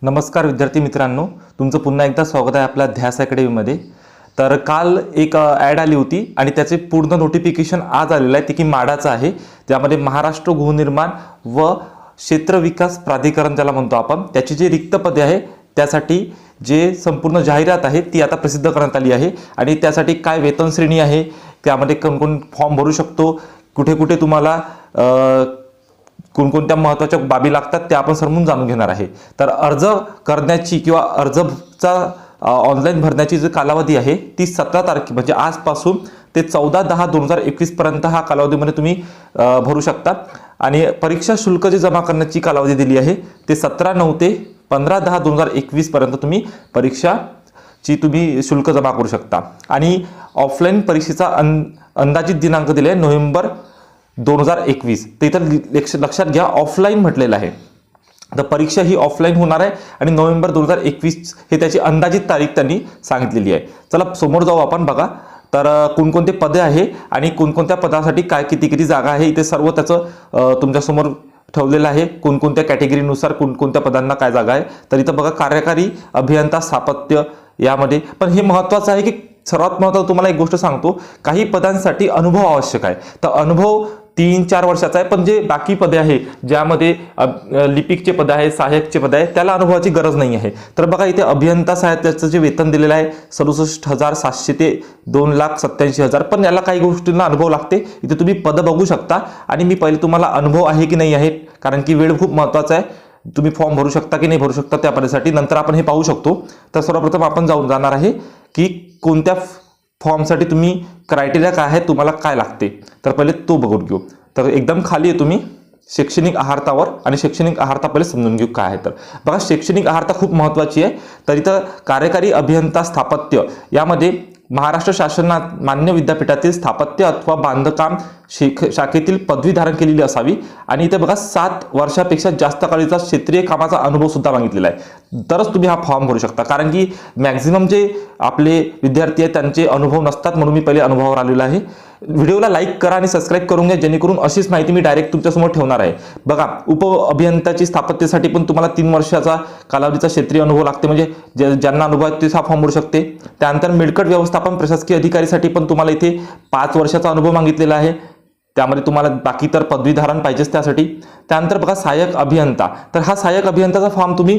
नमस्कार विद्यार्थी मित्रांनो, तुमचं पुन्हा एकदा स्वागत आहे आपल्या ध्यास अकॅडमीमध्ये। तर काल एक ॲड आली होती आणि त्याचे पूर्ण नोटिफिकेशन आज आलेलं आहे, ते की माडाचं आहे, ज्यामध्ये महाराष्ट्र गृहनिर्माण व क्षेत्र विकास प्राधिकरण ज्याला म्हणतो आपण, त्याची जी रिक्त पदे आहे त्यासाठी जे संपूर्ण जाहिरात आहे ती आता प्रसिद्ध करण्यात आली आहे। आणि त्यासाठी काय वेतन श्रेणी आहे, त्यामध्ये कोण फॉर्म भरू शकतो, कुठे कुठे तुम्हाला कोणकोणत्या महत्त्वाच्या बाबी लागतात त्या आपण समजून जाणून घेणार आहे। तर अर्ज करण्याची किंवा अर्जचा ऑनलाईन भरण्याची जी कालावधी आहे ती 17 तारीख म्हणजे आजपासून ते 14/10/2021 पर्यंत हा कालावधीमध्ये तुम्ही भरू शकता। आणि परीक्षा शुल्क जे जमा करण्याची कालावधी दिली आहे ते 17/9 ते 15/10/2021 पर्यंत तुम्ही परीक्षाची शुल्क जमा करू शकता। आणि ऑफलाईन परीक्षेचा अंदाजित दिनांक दिले आहे नोव्हेंबर 2021। ते इथं लक्षात घ्या, ऑफलाईन म्हटलेलं आहे, तर परीक्षा ही ऑफलाईन होणार आहे आणि नोव्हेंबर 2021 हे त्याची अंदाजित तारीख त्यांनी सांगितलेली आहे। चला समोर जाऊ आपण, बघा तर कोणकोणते पदे आहे आणि कोणकोणत्या पदासाठी काय किती जागा आहे इथे सर्व त्याचं तुमच्यासमोर ठेवलेलं आहे, कोणकोणत्या कॅटेगरीनुसार कोणकोणत्या पदांना काय जागा आहे। तर इथं बघा, कार्यकारी अभियंता स्थापत्य यामध्ये, पण हे महत्त्वाचं आहे की सर्वात महत्त्वाचं तुम्हाला एक गोष्ट सांगतो, काही पदांसाठी अनुभव आवश्यक आहे। तर अनुभव 3-4 वर्षाचा आहे, पण जे बाकी पदे आहे ज्यामध्ये लिपिकचे पद आहे, सहाय्यकचे पद आहे, त्याला अनुभवाची गरज नाही आहे। तर बघा इथे अभियंता सहाय्यकाचं जे वेतन दिलेलं आहे 67,700 ते 2,87,000, पण याला काही गोष्टींना अनुभव लागते। इथे तुम्ही पद बघू शकता आणि मी पहिले तुम्हाला अनुभव आहे की नाही आहे, कारण की वेळ खूप महत्त्वाचा आहे, तुम्ही फॉर्म भरू शकता की नाही भरू शकता त्या पदासाठी नंतर आपण हे पाहू शकतो। तर सर्वप्रथम आपण जाणार आहे की कोणत्या फॉर्मसाठी तुम्ही क्रायटेरिया काय आहे, तुम्हाला काय लागते, तर पहिले तो बघून घेऊ। तर एकदम खाली आहे तुम्ही शैक्षणिक अर्हतावर, आणि शैक्षणिक अर्हता पहिले समजून घेऊ काय आहे। तर बघा, शैक्षणिक अर्हता खूप महत्त्वाची आहे। तर इथं कार्यकारी अभियंता स्थापत्य यामध्ये महाराष्ट्र शासनात मान्य विद्यापीठातील स्थापत्य अथवा बांधकाम शाखेतील पदवी धारण केलेली असावी। आणि इथे बघा 7 वर्षापेक्षा जास्त काळाचा क्षेत्रीय कामाचा अनुभव सुद्धा मागितलेला आहे, तरच तुम्ही हा फॉर्म भरू शकता। कारण की मॅक्झिमम जे आपले विद्यार्थी आहेत त्यांचे अनुभव नसतात, म्हणून मी पहिले अनुभवावर आलेलो आहे। व्हिडिओला लाईक करा आणि सबस्क्राईब करून घ्या, जेणेकरून अशीच माहिती मी डायरेक्ट तुमच्यासमोर ठेवणार आहे। बघा, उप अभियंताची स्थापत्यसाठी पण तुम्हाला 3 वर्षाचा कालावधीचा क्षेत्रीय अनुभव लागते, म्हणजे ज्यांना अनुभव आहे ते हा फॉर्म भरू शकते। त्यानंतर मिळकत व्यवस्थापन प्रशासकीय अधिकारीसाठी पण तुम्हाला इथे 5 वर्षाचा अनुभव मागितलेला आहे, त्यामध्ये तुम्हाला बाकी तर पदवी धारण पाहिजेच त्यासाठी। त्यानंतर बघा, सहाय्यक अभियंता, तर हा सहाय्यक अभियंताचा फॉर्म तुम्ही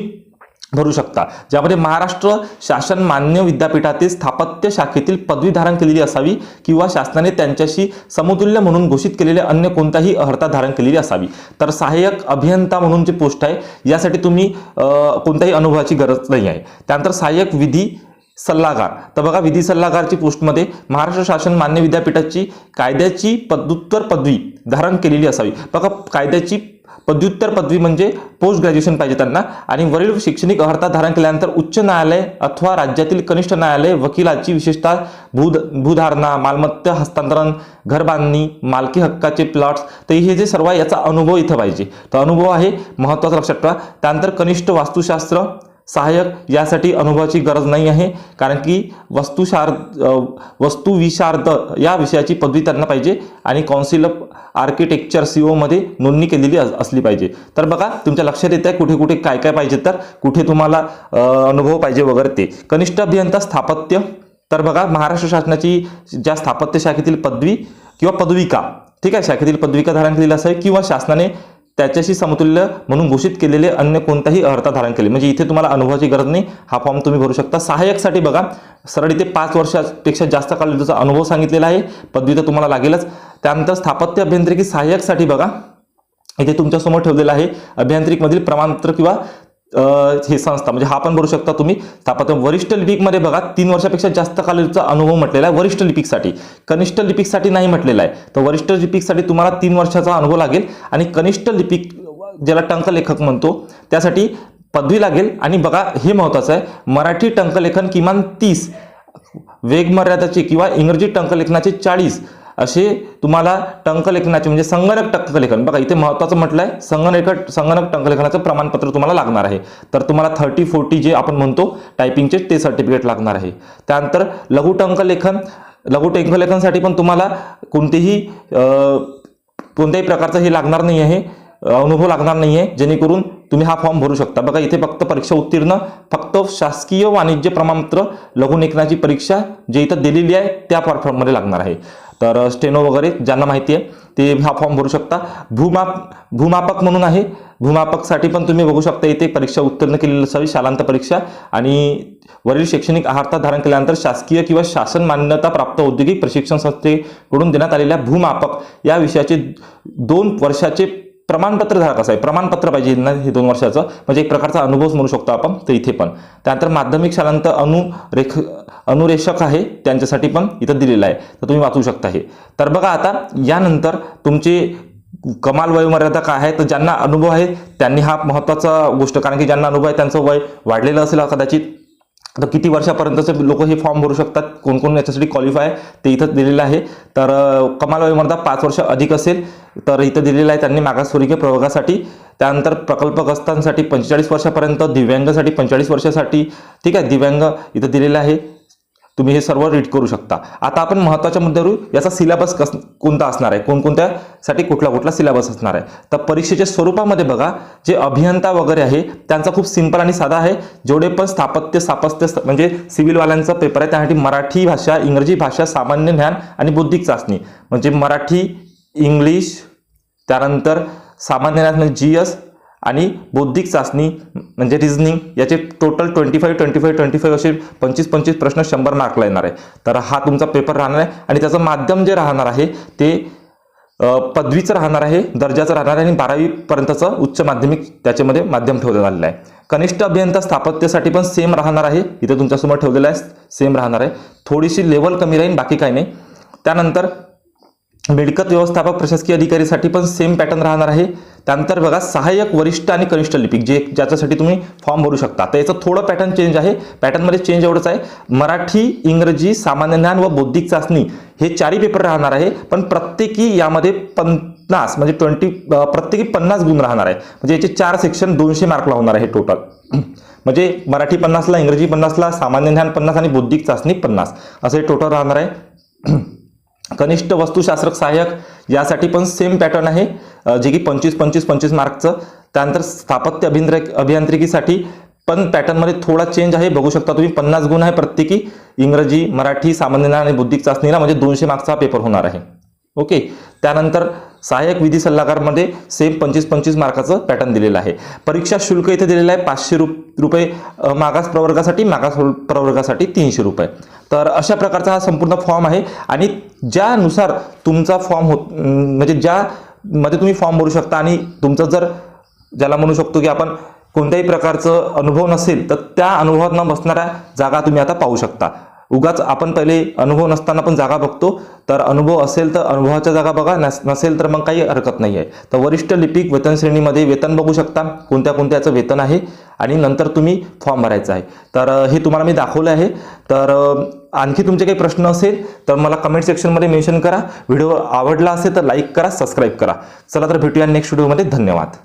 भरू शकता, ज्यामध्ये महाराष्ट्र शासन मान्य विद्यापीठातील स्थापत्य शाखेतील पदवी धारण केलेली असावी किंवा शासनाने त्यांच्याशी समतुल्य म्हणून घोषित केलेले अन्य कोणताही अर्हता धारण केलेली असावी। तर सहाय्यक अभियंता म्हणून जे पोस्ट आहे यासाठी तुम्ही कोणत्याही अनुभवाची गरज नाही आहे। त्यानंतर सहाय्यक विधी सल्लागार, तर बघा विधी सल्लागारची पोस्टमध्ये महाराष्ट्र शासन मान्य विद्यापीठाची कायद्याची पदव्युत्तर पदवी धारण केलेली असावी। बघा, कायद्याची पदव्युत्तर पदवी म्हणजे पोस्ट ग्रॅज्युएशन पाहिजे त्यांना, आणि वरील शैक्षणिक अर्हता धारण केल्यानंतर उच्च न्यायालय अथवा राज्यातील कनिष्ठ न्यायालय वकिलाची विशेषतः भूधारणा, मालमत्ता हस्तांतरण, घर बांधणी, मालकी हक्काचे प्लॉट्स, तर हे जे सर्व याचा अनुभव इथं पाहिजे। तर अनुभव आहे महत्त्वाचा, लक्षात ठेवा। त्यानंतर कनिष्ठ वास्तुशास्त्र सहाय्यक यासाठी अनुभवाची गरज नाही आहे, कारण की वास्तुविशारद या विषयाची पदवी त्यांना पाहिजे, आणि काउन्सिल ऑफ आर्किटेक्चर CO मध्ये नोंदणी केलेली असली पाहिजे। तर बघा, तुमच्या लक्षात येत आहे कुठे कुठे काय काय पाहिजे, तर कुठे तुम्हाला अनुभव पाहिजे वगैरे ते। कनिष्ठ अभियंता स्थापत्य, तर बघा महाराष्ट्र शासनाची ज्या स्थापत्य शाखेतील पदवी किंवा पदविका, ठीक आहे, शाखेतील पदविका धारण केलेली असावी किंवा शासनाने त्याच्याशी समतुल्य म्हणून घोषित केलेले अन्य कोणताही अर्हता धारण केले, म्हणजे इथे तुम्हाला अनुभवाची गरज नाही, हा फॉर्म तुम्ही भरू शकता। सहाय्यकसाठी बघा, सरळ इथे 5 वर्षापेक्षा जास्त कालावधीचा अनुभव सांगितलेला आहे, पदवी तर तुम्हाला लागेलच। त्यानंतर स्थापत्य अभियांत्रिकी सहाय्यकसाठी बघा इथे तुमच्यासमोर ठेवलेलं आहे, अभियांत्रिकीमधील प्रमाणपत्र किंवा हे संस्था, म्हणजे हा पण भरू शकता तुम्ही। स्थापत्य वरिष्ठ लिपिकमध्ये बघा 3 वर्षापेक्षा जास्त कालावधीचा अनुभव म्हटलेला आहे वरिष्ठ लिपिकसाठी, कनिष्ठ लिपिकसाठी नाही म्हटलेला आहे। तर वरिष्ठ लिपिकसाठी तुम्हाला 3 वर्षाचा अनुभव लागेल, आणि कनिष्ठ लिपिक ज्याला टंकलेखक म्हणतो त्यासाठी पदवी लागेल। आणि बघा, हे महत्त्वाचं आहे, मराठी टंकलेखन किमान 30 वेगमर्यादाचे किंवा इंग्रजी टंकलेखनाचे 40 असे तुम्हाला टंकलेखनाचे म्हणजे संगणक टंकलेखन, बघा इथे महत्त्वाचं म्हटलंय, संगणक टंकलेखनाचं प्रमाणपत्र तुम्हाला लागणार आहे। तर तुम्हाला 30-40 जे आपण म्हणतो टायपिंगचे ते सर्टिफिकेट लागणार आहे। त्यानंतर लघु टंकलेखनसाठी पण तुम्हाला कोणत्याही प्रकारचं हे लागणार नाही आहे, अनुभव लागणार नाहीये, जेणेकरून तुम्ही हा फॉर्म भरू शकता. बघा इथे फक्त परीक्षा उत्तीर्ण, फक्त शासकीय वाणिज्य प्रमाणपत्र लघुलेखनाची परीक्षा जे इथं दिलेली आहे त्या फॉर्ममध्ये लागणार आहे. तर स्टेनो वगैरे ज्यांना माहिती आहे ते हा फॉर्म भरू शकता. भूमापक म्हणून आहे, भूमापकसाठी पण तुम्ही बघू शकता इथे परीक्षा उत्तीर्ण केलेली असावी, शालांत परीक्षा, आणि वरील शैक्षणिक अर्हता धारण केल्यानंतर शासकीय किंवा शासन मान्यता प्राप्त औद्योगिक प्रशिक्षण संस्थेकडून देण्यात आलेल्या भूमापक या विषयाचे 2 वर्षाचे प्रमाणपत्र धारक असावे. प्रमाणपत्र पाहिजे ना हे 2 वर्षाचं, म्हणजे एक प्रकारचा अनुभव म्हणू शकतो आपण. तर इथे पण त्यानंतर माध्यमिक शालांत अनुरेषक आहे त्यांच्यासाठी पण इथं दिलेलं आहे, तर तुम्ही वाचू शकता हे. तर बघा आता यानंतर तुमची कमाल वयोमर्यादा काय आहे, तर ज्यांना अनुभव आहे त्यांनी हा महत्त्वाचा गोष्ट, कारण की ज्यांना अनुभव आहे त्यांचं वय वाढलेलं असेल कदाचित, तर किती वर्षापर्यंतचे लोक हे फॉर्म भरू शकतात, कोण कोण याच्यासाठी क्वालिफाय ते इथं दिलेलं आहे. तर कमाल वयोमर्यादा 5 वर्ष अधिक असेल तर इथं दिलेलं आहे त्यांनी मागासवर्गीय प्रवर्गासाठी. त्यानंतर प्रकल्पग्रस्तांसाठी 45 वर्षापर्यंत, दिव्यांगासाठी 45 वर्षासाठी, ठीक आहे, दिव्यांग इथं दिलेलं आहे. तुम्ही हे सर्व रीड करू शकता. आता आपण महत्त्वाच्या मुद्द्यावर याचा सिलेबस कोणता असणार आहे, कोणकोणत्यासाठी कुठला सिलेबस असणार आहे. तर परीक्षेच्या स्वरूपामध्ये बघा, जे अभियंता वगैरे आहे त्यांचा खूप सिंपल आणि साधा आहे. जेवढे पण स्थापत्य म्हणजे सिव्हिलवाल्यांचा पेपर आहे त्यासाठी मराठी भाषा, इंग्रजी भाषा, सामान्य ज्ञान आणि बौद्धिक चाचणी, म्हणजे मराठी, इंग्लिश, त्यानंतर सामान्य ज्ञान म्हणजे GS आणि बौद्धिक चाचणी म्हणजे रिझनिंग, याचे टोटल 25 असे 25 प्रश्न 100 मार्कला येणार आहे. तर हा तुमचा पेपर राहणार आहे आणि त्याचं माध्यम जे राहणार आहे ते पदवीचं राहणार आहे, दर्जाचं राहणार आहे, आणि 12वी पर्यंतचं उच्च माध्यमिक त्याच्यामध्ये माध्यम ठेवण्यात आलेलं आहे. कनिष्ठ अभियंता स्थापत्यासाठी पण सेम राहणार आहे, इथे तुमच्यासमोर ठेवलेलं आहे, सेम राहणार आहे. थोडीशी लेवल कमी राहील, बाकी काही नाही. त्यानंतर मिळकत व्यवस्थापक प्रशासकीय अधिकारीसाठी पण सेम पॅटर्न राहणार आहे. त्यानंतर बघा सहाय्यक वरिष्ठ आणि कनिष्ठ लिपिक ज्याच्यासाठी तुम्ही फॉर्म भरू शकता. तर याचं थोडं पॅटर्न चेंज आहे, पॅटर्नमध्ये चेंज एवढंच आहे, मराठी, इंग्रजी, सामान्य ज्ञान व बौद्धिक चाचणी हे 4ही पेपर राहणार आहे, पण प्रत्येकी यामध्ये 50 म्हणजे प्रत्येकी 50 गुण राहणार आहे. म्हणजे याचे 4 सेक्शन 200 मार्कला होणार आहे टोटल. म्हणजे मराठी 50ला, इंग्रजी 50ला, सामान्य ज्ञान 50 आणि बौद्धिक चाचणी 50 असं हे टोटल राहणार आहे. कनिष्ठ वस्तुशास्त्रक सहाय्यक यासाठी पण सेम पॅटर्न आहे, जे की 25 मार्कचं. त्यानंतर स्थापत्य अभियांत्रिकीसाठी पण पॅटर्नमध्ये थोडा चेंज आहे, बघू शकता तुम्ही. 50 गुण आहे प्रत्येकी, इंग्रजी, मराठी, सामान्य ज्ञान आणि बौद्धिक चाचणीला, म्हणजे 200 मार्क्सचा हा पेपर होणार आहे. ओके. त्यानंतर सहाय्यक विधी सल्लागारमध्ये सेम 25 मार्काचं पॅटर्न दिलेलं आहे. परीक्षा शुल्क इथे दिलेलं आहे 500 रुपये मागास प्रवर्गासाठी, मागास प्रवर्गासाठी 300 रुपये. तर अशा प्रकारचा हा संपूर्ण फॉर्म आहे, आणि ज्यानुसार तुमचा फॉर्म म्हणजे ज्यामध्ये तुम्ही फॉर्म भरू शकता, आणि तुमचं जर ज्याला म्हणू शकतो की आपण कोणत्याही प्रकारचं अनुभव नसेल तर त्या अनुभवात न बसणाऱ्या जागा तुम्ही आता पाहू शकता. उगाच आपण पहिले अनुभव नसताना पण जागा बघतो, तर अनुभव असेल तर अनुभवाच्या जागा बघा, नसेल तर मग काही हरकत नाही आहे. तर वरिष्ठ लिपिक वेतन श्रेणीमध्ये वेतन बघू शकता, कोणत्याचं वेतन आहे, आणि नंतर तुम्ही फॉर्म भरायचा आहे. तर हे तुम्हाला मी दाखवलं आहे. तर आणखी तुमचे काही प्रश्न असेल तर मला कमेंट सेक्शनमध्ये मेन्शन करा. व्हिडिओ आवडला असेल तर लाईक करा, सबस्क्राईब करा. चला तर भेटूया नेक्स्ट व्हिडिओमध्ये. धन्यवाद.